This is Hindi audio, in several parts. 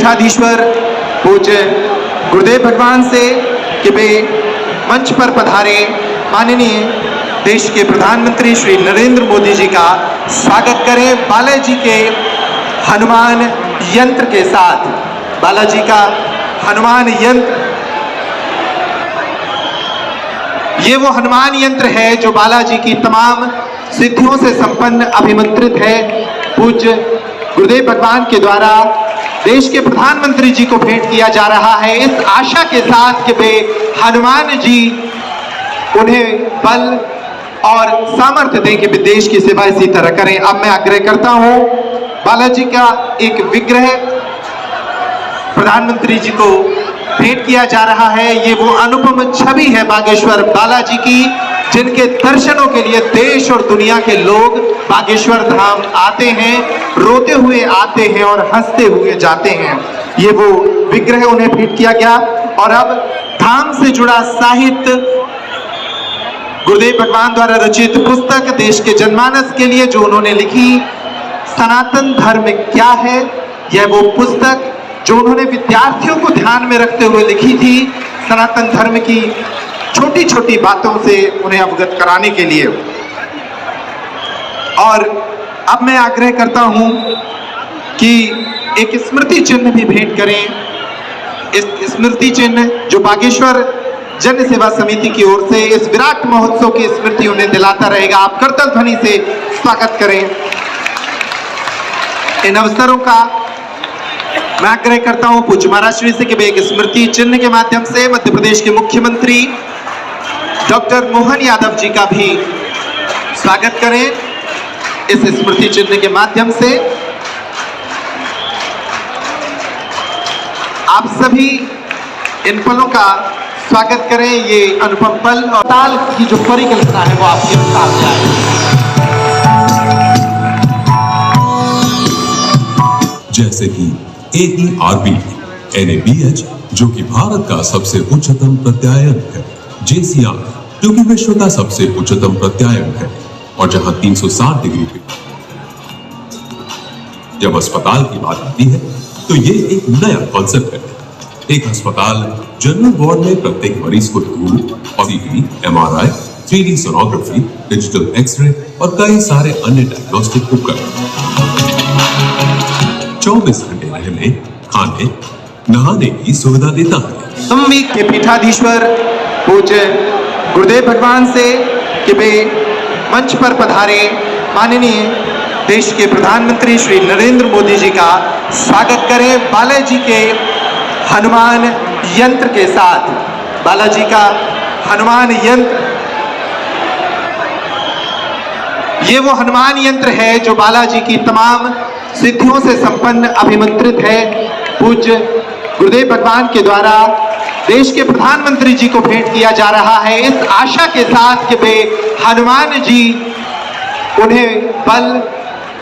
पीठाधीश्वर पूज्य गुरुदेव भगवान से कि वे मंच पर पधारे माननीय देश के प्रधानमंत्री श्री नरेंद्र मोदी जी का स्वागत करें बालाजी के हनुमान यंत्र के साथ। बालाजी का हनुमान यंत्र, ये वो हनुमान यंत्र है जो बालाजी की तमाम सिद्धियों से संपन्न अभिमंत्रित है। पूज्य गुरुदेव भगवान के द्वारा देश के प्रधानमंत्री जी को भेंट किया जा रहा है, इस आशा के साथ कि वे हनुमान जी उन्हें बल और सामर्थ्य दें कि वे देश की सेवा इसी तरह करें। अब मैं आग्रह करता हूं, बालाजी का एक विग्रह प्रधानमंत्री जी को भेंट किया जा रहा है। ये वो अनुपम छवि है बागेश्वर बालाजी की, जिनके दर्शनों के लिए देश और दुनिया के लोग बागेश्वर धाम आते हैं, रोते हुए आते हैं और हंसते हुए जाते हैं। ये वो विग्रह उन्हें भेंट किया गया। और अब धाम से जुड़ा साहित्य, गुरुदेव भगवान द्वारा रचित पुस्तक देश के जनमानस के लिए जो उन्होंने लिखी, सनातन धर्म क्या है, यह वो पुस्तक जो उन्होंने विद्यार्थियों को ध्यान में रखते हुए लिखी थी, सनातन धर्म की छोटी छोटी बातों से उन्हें अवगत कराने के लिए। और अब मैं आग्रह करता हूं कि एक स्मृति चिन्ह भी भेंट करें। इस स्मृति चिन्ह जो बागेश्वर जन सेवा समिति की ओर से इस विराट महोत्सव की स्मृति उन्हें दिलाता रहेगा। आप करतल ध्वनि से स्वागत करें। इन अवसरों का मैं आग्रह करता हूं पूज्य महाराज श्री से कि वे एक स्मृति चिन्ह के माध्यम से मध्य प्रदेश के मुख्यमंत्री डॉक्टर मोहन यादव जी का भी स्वागत करें। इस स्मृति चिन्ह के माध्यम से आप सभी इन पलों का स्वागत करें। ये अनुपम पल और ताल की जो परिकल्पना है वो आपके सामने आए। जैसे कि AERB NABH जो कि भारत का सबसे उच्चतम प्रत्यायन है, JCR जो कि विश्व का सबसे उच्चतम प्रत्यायन है, और जहां 360 डिग्री पे जब अस्पताल की बात आती है तो ये एक नया कॉन्सेप्ट है। एक अस्पताल जनरल वार्ड में प्रत्येक मरीज को CT, MRI, 3D sonography, digital x-ray और कई सारे अन्य डायग्नोस्टिक उपकरण, 24 घंटे रहने, खाने, नहाने की सुविधा देता है। संविद के पीठाधीश्वर पूज्य गुरुदेव भगवान से कि वे मंच पर पधारे माननीय देश के प्रधानमंत्री श्री नरेंद्र मोदी जी का स्वागत करें बालाजी के हनुमान यंत्र के साथ। बालाजी का हनुमान यंत्र, ये वो हनुमान यंत्र है जो बालाजी की तमाम सिद्धियों से संपन्न अभिमंत्रित है। पूज्य गुरुदेव भगवान के द्वारा देश के प्रधानमंत्री जी को भेंट किया जा रहा है, इस आशा के साथ कि वे हनुमान जी उन्हें बल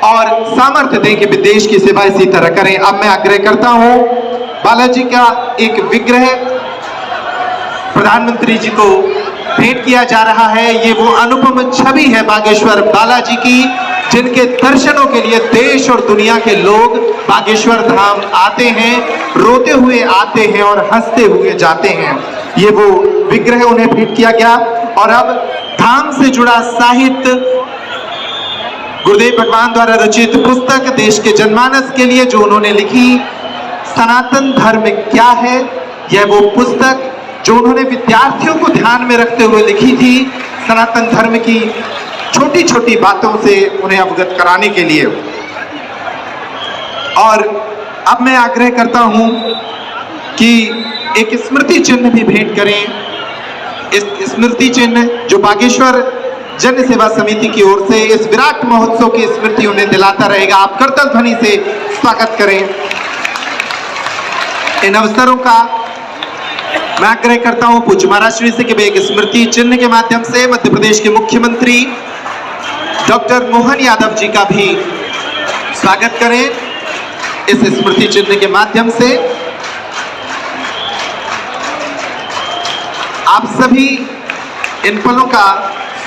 और सामर्थ्य दें कि वे देश की सेवा इसी तरह करें। अब मैं आग्रह करता हूं, बालाजी का एक विग्रह प्रधानमंत्री जी को भेंट किया जा रहा है। ये वो अनुपम छवि है बागेश्वर बालाजी की, जिनके दर्शनों के लिए देश और दुनिया के लोग बागेश्वर धाम आते हैं, रोते हुए आते हैं और हंसते हुए जाते हैं। ये वो विग्रह उन्हें भेंट किया गया। और अब धाम से जुड़ा साहित्य, गुरुदेव भगवान द्वारा रचित पुस्तक देश के जनमानस के लिए जो उन्होंने लिखी, सनातन धर्म क्या है, यह वो पुस्तक जो उन्होंने विद्यार्थियों को ध्यान में रखते हुए लिखी थी, सनातन धर्म की छोटी छोटी बातों से उन्हें अवगत कराने के लिए। और अब मैं आग्रह करता हूं कि एक स्मृति चिन्ह भी भेंट करें। इस स्मृति चिन्ह जो बागेश्वर जन सेवा समिति की ओर से इस विराट महोत्सव की स्मृति उन्हें दिलाता रहेगा। आप करतल ध्वनि से स्वागत करें। इन अवसरों का मैं आग्रह करता हूं पूज्य महाराज श्री से कि वे एक स्मृति चिन्ह के माध्यम से मध्य प्रदेश के मुख्यमंत्री डॉक्टर मोहन यादव जी का भी स्वागत करें। इस स्मृति चिन्ह के माध्यम से आप सभी इन पलों का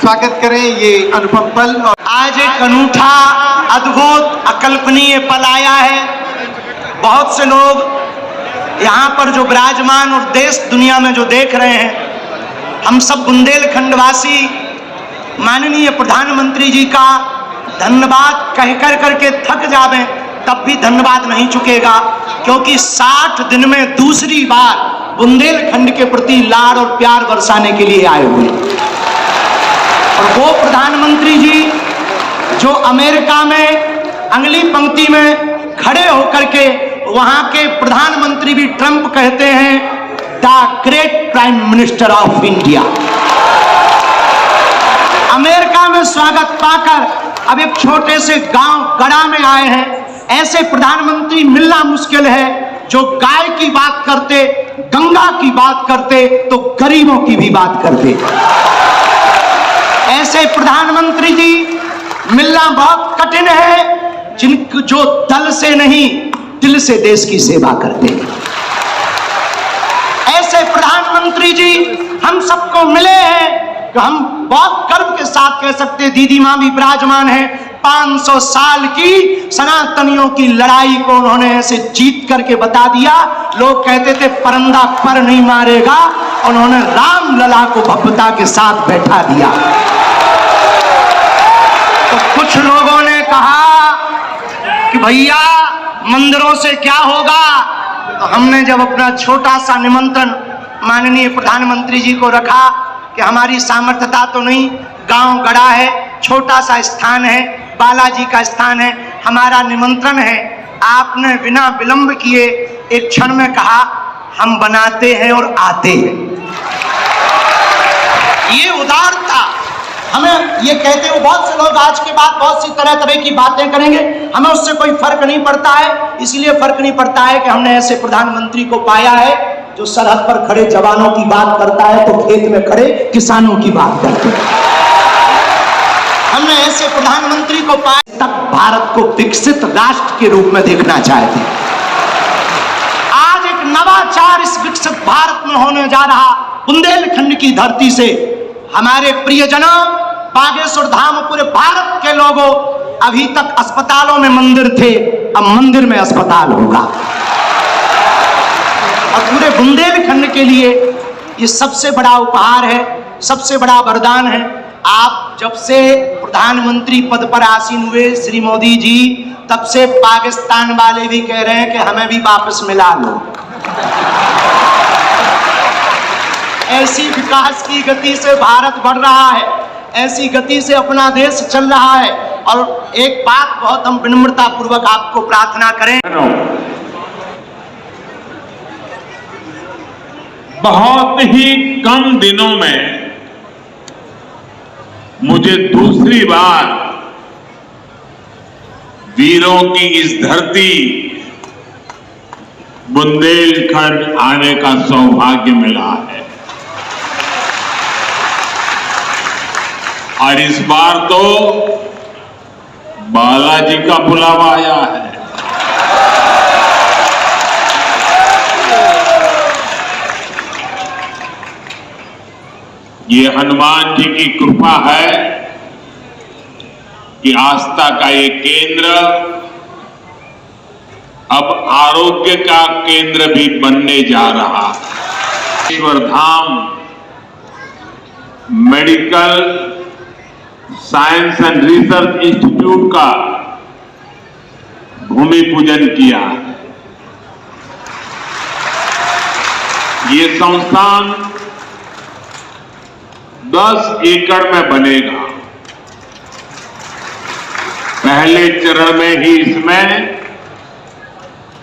स्वागत करें। ये अनुपम पल और आज एक अनूठा, अद्भुत, अकल्पनीय पल आया है। बहुत से लोग यहाँ पर जो विराजमान और देश दुनिया में जो देख रहे हैं, हम सब बुंदेलखंडवासी माननीय प्रधानमंत्री जी का धन्यवाद कह कर करके थक जावें तब भी धन्यवाद नहीं चुकेगा, क्योंकि 60 दिन में दूसरी बार बुंदेलखंड के प्रति लाड़ और प्यार बरसाने के लिए आए हुए। और वो प्रधानमंत्री जी जो अमेरिका में अगली पंक्ति में खड़े होकर के वहां के प्रधानमंत्री भी ट्रंप कहते हैं the great prime minister of India. America में स्वागत पाकर अब एक छोटे से गांव गड़ा में आए हैं। ऐसे प्रधानमंत्री मिलना मुश्किल है जो गाय की बात करते, गंगा की बात करते तो गरीबों की भी बात करते। ऐसे प्रधानमंत्री जी मिलना बहुत कठिन है जिनको जो दल से नहीं दिल से देश की सेवा करते हैं। ऐसे प्रधानमंत्री जी हम सबको मिले हैं तो हम बहुत गर्व के साथ कह सकते हैं, दीदी मां भी विराजमान है, 500 साल की सनातनियों की लड़ाई को उन्होंने ऐसे जीत करके बता दिया। लोग कहते थे परिंदा पर नहीं मारेगा, उन्होंने राम लला को भव्यता के साथ बैठा दिया। तो कुछ लोगों ने कहा कि भैया मंदिरों से क्या होगा, तो हमने जब अपना छोटा सा निमंत्रण माननीय प्रधानमंत्री जी को रखा कि हमारी सामर्थ्यता तो नहीं, गांव गड़ा है, छोटा सा स्थान है, बालाजी का स्थान है, हमारा निमंत्रण है, आपने बिना विलंब किए एक क्षण में कहा हम बनाते हैं और आते हैं। ये उदारता हमें, ये कहते हुए बहुत से लोग आज के बाद बहुत सी तरह तरह की बातें करेंगे, हमें उससे कोई फर्क नहीं पड़ता है। इसलिए फर्क नहीं पड़ता है कि हमने ऐसे प्रधानमंत्री को पाया है जो सरहद पर खड़े जवानों की बात करता है तो खेत में खड़े किसानों की बात करते हैं। हमने ऐसे प्रधानमंत्री को पाया तब भारत को विकसित राष्ट्र के रूप में देखना चाहते हैं। आज एक नवाचार इस विकसित भारत में होने जा रहा। बुंदेलखंड की धरती से हमारे प्रियजनों, बागेश्वर धाम, पूरे भारत के लोगों, अभी तक अस्पतालों में मंदिर थे, अब मंदिर में अस्पताल होगा। और पूरे बुंदेलखंड के लिए ये सबसे बड़ा उपहार है, सबसे बड़ा वरदान है। आप जब से प्रधानमंत्री पद पर आसीन हुए श्री मोदी जी, तब से पाकिस्तान वाले भी कह रहे हैं कि हमें भी वापस मिला लो। ऐसी विकास की गति से भारत बढ़ रहा है, ऐसी गति से अपना देश चल रहा है। और एक बात बहुत हम विनम्रता पूर्वक आपको प्रार्थना करें, बहुत ही कम दिनों में मुझे दूसरी बार वीरों की इस धरती बुंदेलखंड आने का सौभाग्य मिला है। और इस बार तो बालाजी का बुलावा आया है। ये हनुमान जी की कृपा है कि आस्था का ये केंद्र अब आरोग्य का केंद्र भी बनने जा रहा है। Ishwar Dham medical science and research institute का भूमि पूजन किया। ये संस्थान 10 एकड़ में बनेगा। पहले चरण में ही इसमें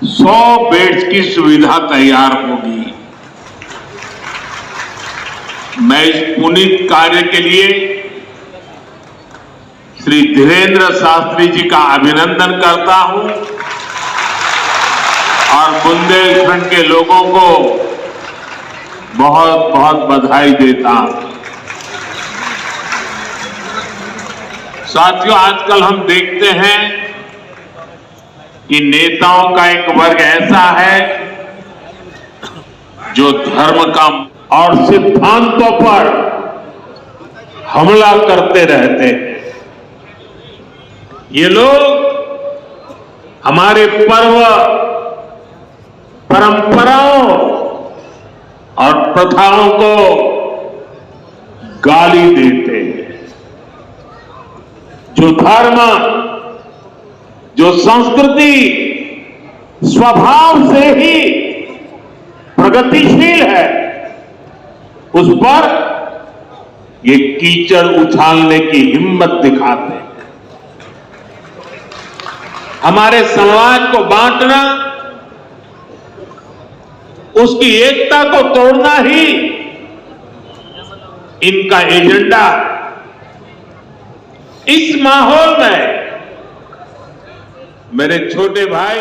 100 बेड्स की सुविधा तैयार होगी। मैं इस पुनीत कार्य के लिए श्री धीरेन्द्र शास्त्री जी का अभिनंदन करता हूं और बुंदेलखंड के लोगों को बहुत बहुत बधाई देता हूं। साथियों, आजकल हम देखते हैं कि नेताओं का एक वर्ग ऐसा है जो धर्म का और सिद्धांतों पर हमला करते रहते हैं। ये लोग हमारे पर्व परंपराओं प्रथाओं को गाली देते हैं। जो धर्म, जो संस्कृति स्वभाव से ही प्रगतिशील है, उस पर ये कीचड़ उछालने की हिम्मत दिखाते हैं। हमारे समाज को बांटना, उसकी एकता को तोड़ना ही इनका एजेंडा है। इस माहौल में मेरे छोटे भाई